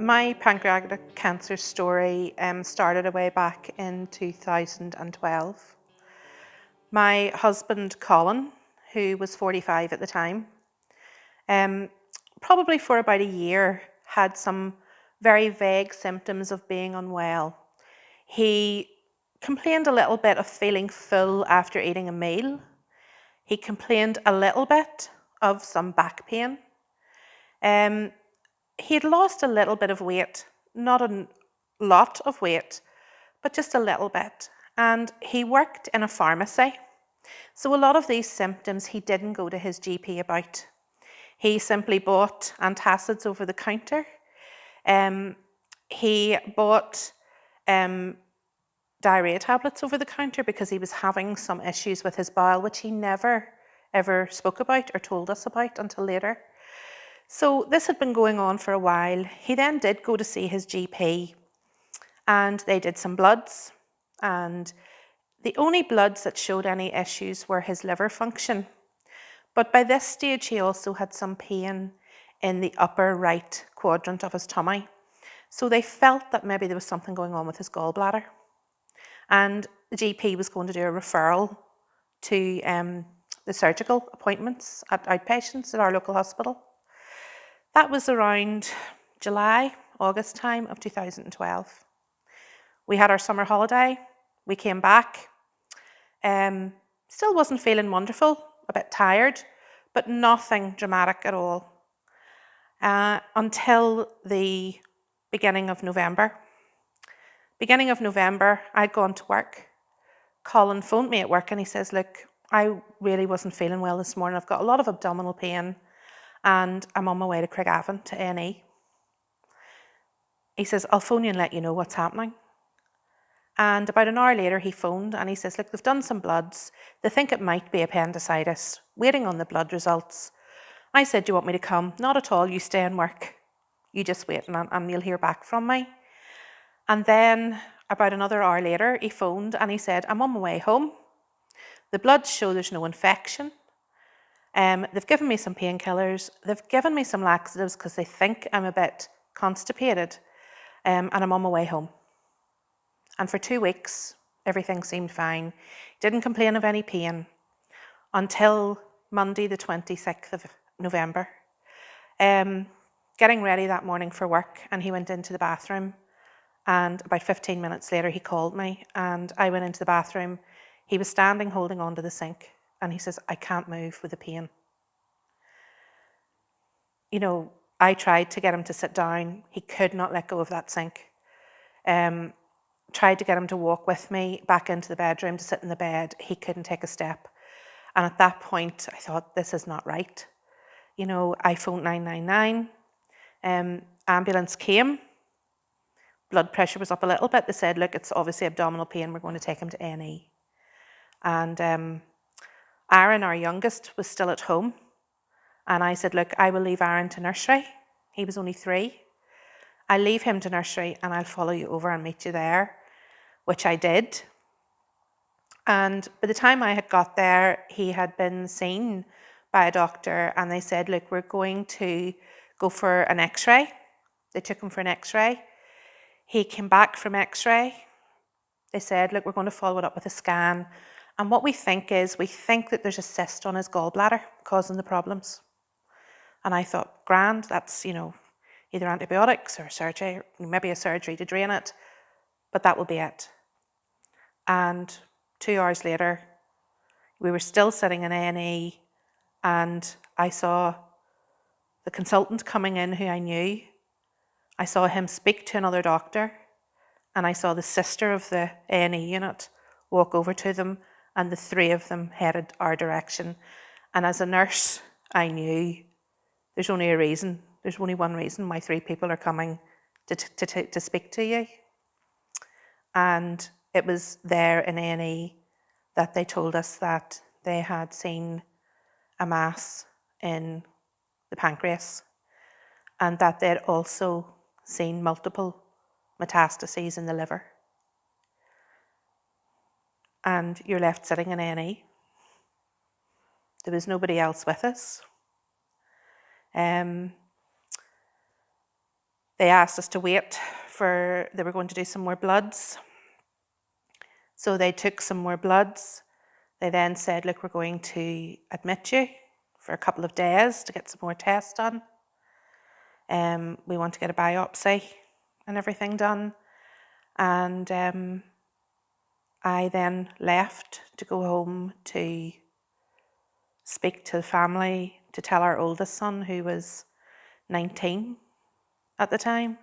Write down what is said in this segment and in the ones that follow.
My pancreatic cancer story started way back in 2012. My husband, Colin, who was 45 at the time, probably for about a year, had some very vague symptoms of being unwell. He complained a little bit of feeling full after eating a meal. He complained a little bit of some back pain. He had lost a little bit of weight, not a lot of weight, but just a little bit. And he worked in a pharmacy. So a lot of these symptoms he didn't go to his GP about. He simply bought antacids over the counter. He bought diarrhea tablets over the counter because he was having some issues with his bowel, which he never ever spoke about or told us about until later. So this had been going on for a while. He then did go to see his GP and they did some bloods, and the only bloods that showed any issues were his liver function. But by this stage he also had some pain in the upper right quadrant of his tummy. So they felt that maybe there was something going on with his gallbladder. And the GP was going to do a referral to the surgical appointments at outpatients at our local hospital. That was around July, August time of 2012. We had our summer holiday, we came back, still wasn't feeling wonderful, a bit tired, but nothing dramatic at all. Until the beginning of November. Beginning of November, I'd gone to work. Colin phoned me at work and he says, look, I really wasn't feeling well this morning. I've got a lot of abdominal pain and I'm on my way to Craigavon to A&E. He says, I'll phone you and let you know what's happening. And about an hour later he phoned and he says, look, they've done some bloods. They think it might be appendicitis. Waiting on the blood results. I said, do you want me to come? Not at all, you stay and work. You just wait and you'll hear back from me. And then about another hour later he phoned and he said, I'm on my way home. The bloods show there's no infection. They've given me some painkillers. They've given me some laxatives because they think I'm a bit constipated. And I'm on my way home. And for 2 weeks, everything seemed fine. Didn't complain of any pain until Monday, the 26th of November. Getting ready that morning for work, and he went into the bathroom. And about 15 minutes later, he called me, and I went into the bathroom. He was standing holding onto the sink, and he says, I can't move with the pain. You know, I tried to get him to sit down. He could not let go of that sink. Tried to get him to walk with me back into the bedroom to sit in the bed. He couldn't take a step. And at that point, I thought, this is not right. You know, I phoned 999. Ambulance came. Blood pressure was up a little bit. They said, look, it's obviously abdominal pain. We're going to take him to A&E. And Aaron, our youngest, was still at home. And I said, look, I will leave Aaron to nursery. He was only 3. I'll leave him to nursery and I'll follow you over and meet you there, which I did. And by the time I had got there, he had been seen by a doctor and they said, look, we're going to go for an x-ray. They took him for an x-ray. He came back from x-ray. They said, look, we're going to follow it up with a scan. And what we think that there's a cyst on his gallbladder causing the problems. And I thought, grand, that's, you know, either antibiotics or surgery, maybe a surgery to drain it, but that will be it. And 2 hours later, we were still sitting in A&E and I saw the consultant coming in who I knew. I saw him speak to another doctor and I saw the sister of the A&E unit walk over to them and the 3 of them headed our direction. And as a nurse, I knew there's only a reason. There's only one reason why 3 people are coming to speak to you. And it was there in A&E that they told us that they had seen a mass in the pancreas and that they'd also seen multiple metastases in the liver. And you're left sitting in A&E. There was nobody else with us. They asked us to wait they were going to do some more bloods. So they took some more bloods. They then said, look, we're going to admit you for a couple of days to get some more tests done. We want to get a biopsy and everything done. And I then left to go home to speak to the family, to tell our oldest son, who was 19 at the time,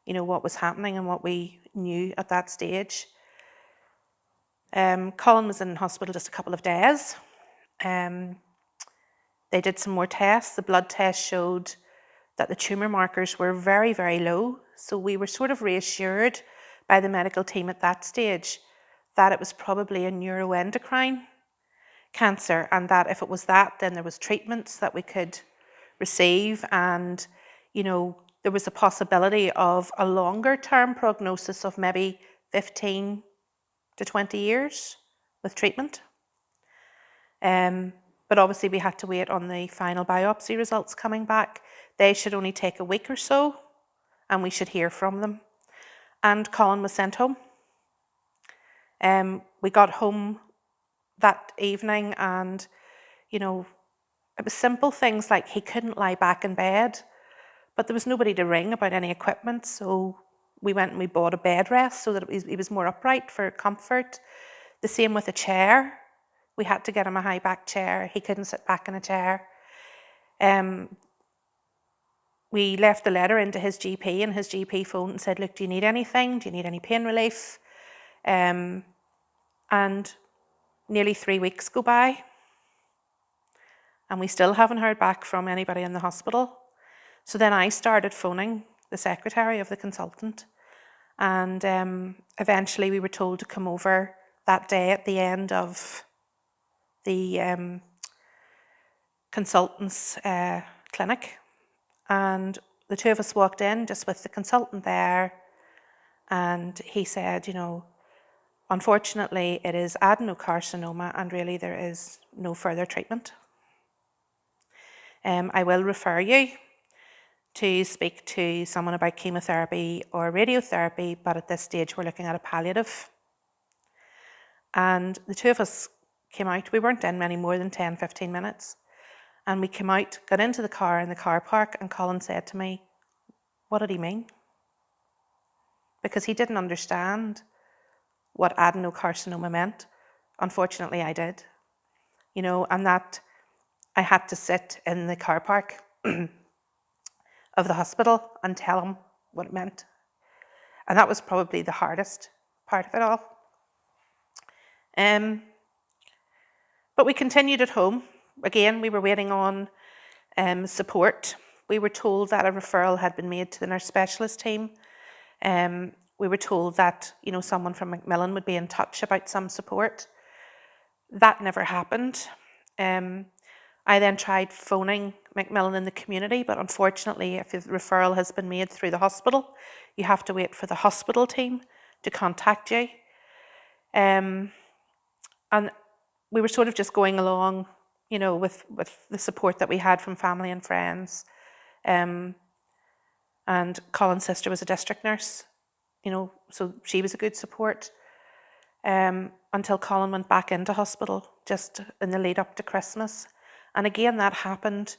what was happening and what we knew at that stage. Colin was in hospital just a couple of days. They did some more tests. The blood test showed that the tumour markers were very, very low. So we were sort of reassured by the medical team at that stage that it was probably a neuroendocrine cancer, and that if it was that, then there was treatments that we could receive, and there was a possibility of a longer term prognosis of maybe 15 to 20 years with treatment. But obviously we had to wait on the final biopsy results coming back. They should only take a week or so, and we should hear from them. And Colin was sent home. We got home that evening, and it was simple things like he couldn't lie back in bed, but there was nobody to ring about any equipment, so we went and we bought a bed rest so that he was more upright for comfort. The same with a chair. We had to get him a high back chair. He couldn't sit back in a chair. We left the letter into his GP, and his GP phoned and said, look, do you need anything? Do you need any pain relief? And nearly 3 weeks go by, and we still haven't heard back from anybody in the hospital. So then I started phoning the secretary of the consultant, and eventually we were told to come over that day at the end of the consultant's clinic. And the two of us walked in just with the consultant there, and he said, unfortunately, it is adenocarcinoma, and really there is no further treatment. I will refer you to speak to someone about chemotherapy or radiotherapy, but at this stage we're looking at a palliative. And the two of us came out. We weren't in many more than 10-15 minutes. And we came out, got into the car in the car park, and Colin said to me, what did he mean? Because he didn't understand what adenocarcinoma meant. Unfortunately, I did. And that I had to sit in the car park of the hospital and tell him what it meant. And that was probably the hardest part of it all. But we continued at home. Again, we were waiting on support. We were told that a referral had been made to the nurse specialist team. We were told that someone from Macmillan would be in touch about some support. That never happened. I then tried phoning Macmillan in the community, but unfortunately, if the referral has been made through the hospital, you have to wait for the hospital team to contact you. And we were sort of just going along, with the support that we had from family and friends. And Colin's sister was a district nurse, so she was a good support. Until Colin went back into hospital just in the lead up to Christmas. And again, that happened.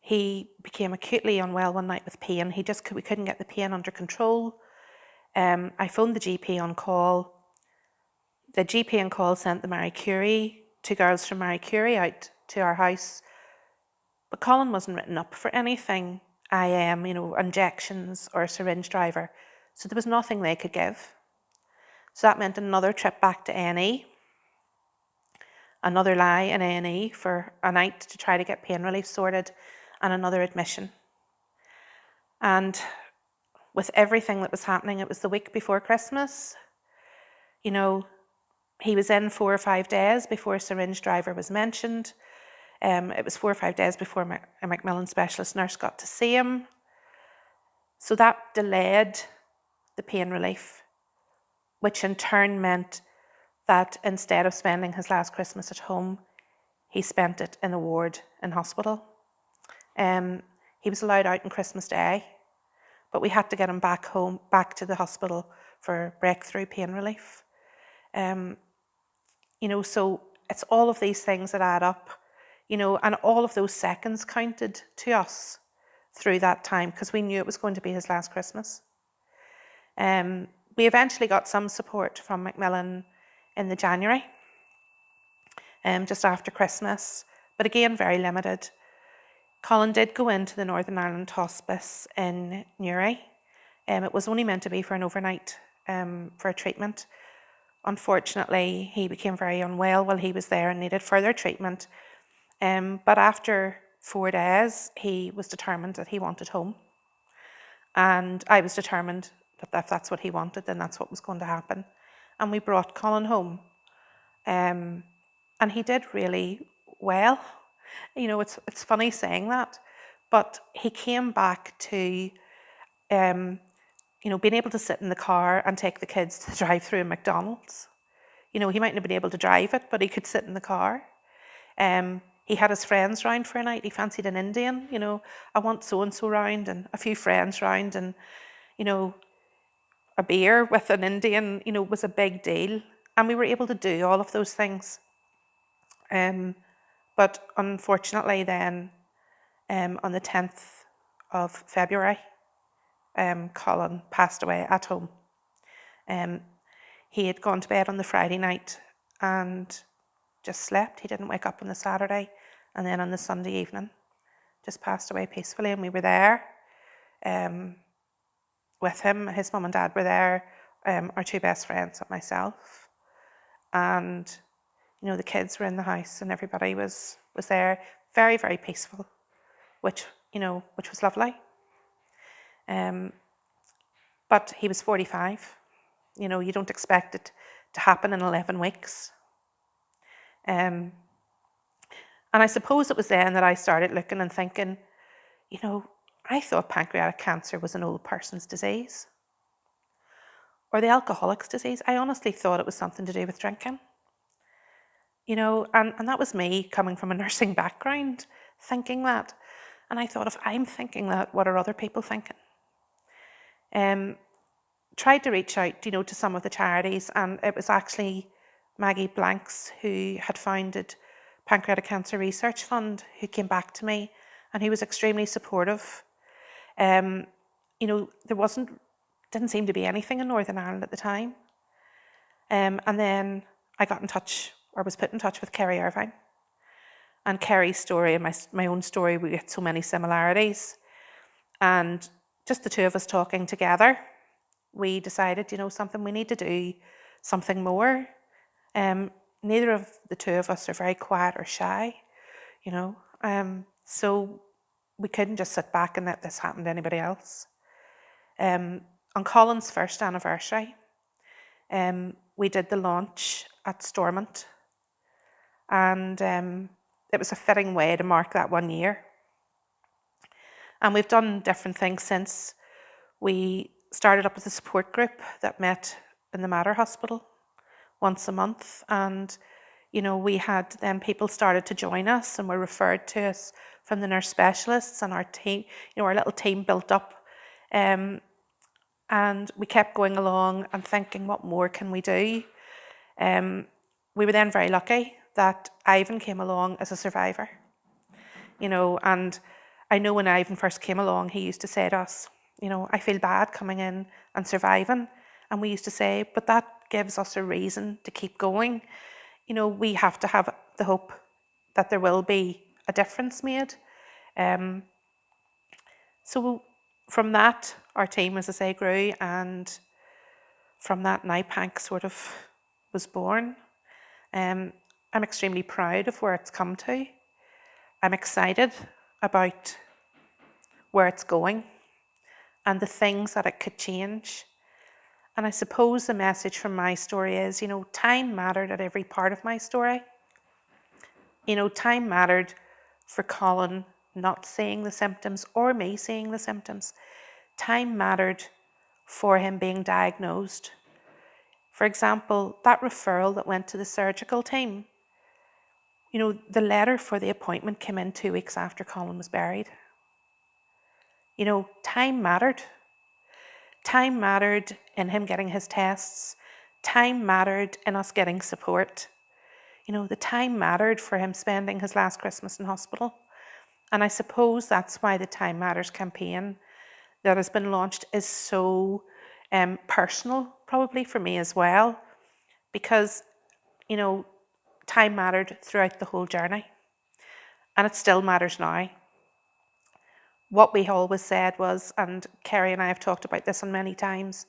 He became acutely unwell one night with pain. We couldn't get the pain under control. I phoned the GP on call. The GP on call sent the Marie Curie, 2 girls from Marie Curie, out to our house. But Colin wasn't written up for anything, IM, injections or a syringe driver. So there was nothing they could give. So that meant another trip back to A&E, another lie in A&E for a night to try to get pain relief sorted, and another admission. And with everything that was happening, it was the week before Christmas. He was in 4 or 5 days before a syringe driver was mentioned. It was 4 or 5 days before a Macmillan specialist nurse got to see him. So that delayed the pain relief, which in turn meant that instead of spending his last Christmas at home, he spent it in a ward in hospital. He was allowed out on Christmas Day, but we had to get him back home, back to the hospital for breakthrough pain relief. So it's all of these things that add up, and all of those seconds counted to us through that time, because we knew it was going to be his last Christmas. We eventually got some support from Macmillan in the January, just after Christmas, but again, very limited. Colin did go into the Northern Ireland Hospice in Newry. It was only meant to be for an overnight for a treatment. Unfortunately, he became very unwell while he was there and needed further treatment. But after 4 days, he was determined that he wanted home. And I was determined that if that's what he wanted, then that's what was going to happen. And we brought Colin home. And he did really well. It's funny saying that, but he came back to, being able to sit in the car and take the kids to drive through a McDonald's. He mightn't have been able to drive it, but he could sit in the car. He had his friends round for a night. He fancied an Indian, I want so-and-so round, and a few friends round, and, a beer with an Indian, was a big deal. And we were able to do all of those things. But unfortunately then, on the 10th of February, Colin passed away at home. He had gone to bed on the Friday night and just slept. He didn't wake up on the Saturday, and then on the Sunday evening, just passed away peacefully. And we were there with him. His mum and dad were there, our two best friends and myself. And, the kids were in the house and everybody was there. Very, very peaceful, which was lovely. But he was 45. You don't expect it to happen in 11 weeks. And I suppose it was then that I started looking and thinking, I thought pancreatic cancer was an old person's disease, or the alcoholic's disease. I honestly thought it was something to do with drinking. And that was me coming from a nursing background, thinking that. And I thought, if I'm thinking that, what are other people thinking? Tried to reach out, to some of the charities, and it was actually Maggie Blanks, who had founded Pancreatic Cancer Research Fund, who came back to me, and he was extremely supportive. There didn't seem to be anything in Northern Ireland at the time. And then I got in touch, or was put in touch with Kerry Irvine. And Kerry's story and my own story, we had so many similarities. And just the two of us talking together, we decided, something, we need to do something more. Neither of the two of us are very quiet or shy, so we couldn't just sit back and let this happen to anybody else. On Colin's first anniversary, we did the launch at Stormont, and it was a fitting way to mark that 1 year. And we've done different things since. We started up with a support group that met in the Mater Hospital once a month, and we had then people started to join us and were referred to us from the nurse specialists, and our team, our little team built up, and we kept going along and thinking, what more can we do? We were then very lucky that Ivan came along as a survivor, and I know when Ivan first came along, he used to say to us, I feel bad coming in and surviving. And we used to say, but that gives us a reason to keep going. We have to have the hope that there will be a difference made. So from that, our team, as I say, grew, and from that, NIPANC sort of was born. I'm extremely proud of where it's come to. I'm excited about where it's going and the things that it could change. And I suppose the message from my story is, time mattered at every part of my story. Time mattered for Colin not seeing the symptoms or me seeing the symptoms. Time mattered for him being diagnosed. For example, that referral that went to the surgical team, the letter for the appointment came in 2 weeks after Colin was buried. Time mattered. Time mattered in him getting his tests. Time mattered in us getting support. You know, the time mattered for him spending his last Christmas in hospital. And I suppose that's why the Time Matters campaign that has been launched is so personal, probably for me as well, because, you know, time mattered throughout the whole journey, and it still matters now. What we always said was, and Kerry and I have talked about this on many times,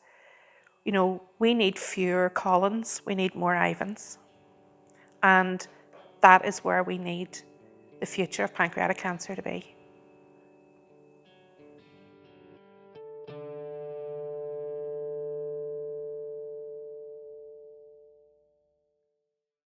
you know, we need fewer Collins, we need more Ivans, and that is where we need the future of pancreatic cancer to be.